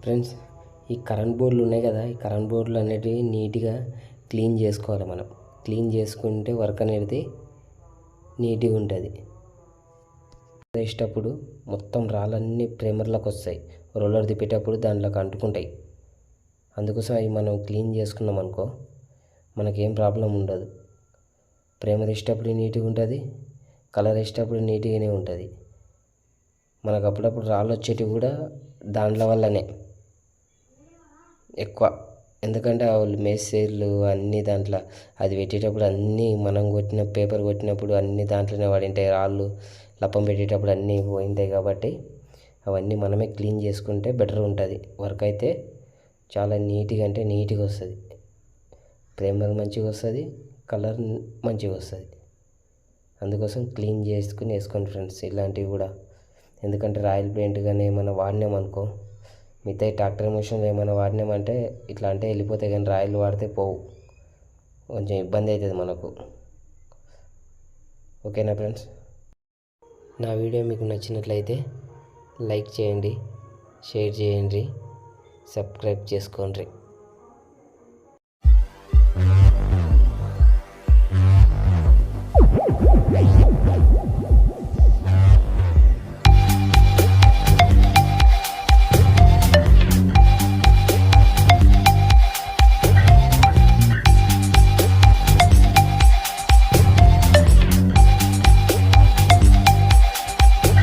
Friends, ఈ current బోర్డులు ఉన్నాయి కదా, ఈ కరెంట్ బోర్డులు అనేటివి నీట్గా క్లీన్ చేసుకోవాలి. మనం క్లీన్ చేసుకుంటే వర్క్ అనేది నీట్గా ఉంటుంది. వేసేటప్పుడు మొత్తం రాళ్ళన్నీ ప్రేమర్లకు వస్తాయి, రోలర్ తిప్పేటప్పుడు దాంట్లోకి అంటుకుంటాయి. అందుకోసం అవి మనం క్లీన్ చేసుకున్నాం అనుకో మనకేం ప్రాబ్లం ఉండదు. ప్రేమర్ వేసేటప్పుడు నీట్గా ఉంటుంది, కలర్ వేసేటప్పుడు నీట్గానే ఉంటుంది. మనకు అప్పుడప్పుడు రాళ్ళు వచ్చేటివి కూడా దాంట్లో వల్లనే ఎక్కువ. ఎందుకంటే వాళ్ళు మేస్త్రీలు అన్నీ దాంట్లో అది పెట్టేటప్పుడు అన్నీ మనం కొట్టిన పేపర్ కొట్టినప్పుడు అన్నీ దాంట్లోనే పడింటాయి. రాళ్ళు లప్పం పెట్టేటప్పుడు అన్నీ పోయింటాయి. కాబట్టి అవన్నీ మనమే క్లీన్ చేసుకుంటే బెటర్ ఉంటుంది. వర్క్ అయితే చాలా నీట్గా అంటే నీట్గా వస్తుంది. ప్రేమర్ మంచిగా వస్తుంది, కలర్ మంచిగా వస్తుంది. అందుకోసం క్లీన్ చేసుకుని వేసుకోండి ఫ్రెండ్స్ ఇలాంటివి కూడా. ఎందుకంటే రాయల్ పెయింట్ కానీ ఏమైనా వాడినామనుకో, మిగతా ట్రాక్టర్ మిషన్లు ఏమైనా వాడినామంటే ఇట్లా అంటే వెళ్ళిపోతాయి, కానీ రాయల్ వాడితే పోవు. కొంచెం ఇబ్బంది అవుతుంది మనకు. ఓకేనా ఫ్రెండ్స్? నా వీడియో మీకు నచ్చినట్లయితే లైక్ చేయండి, షేర్ చేయండి, సబ్స్క్రైబ్ చేసుకోండి.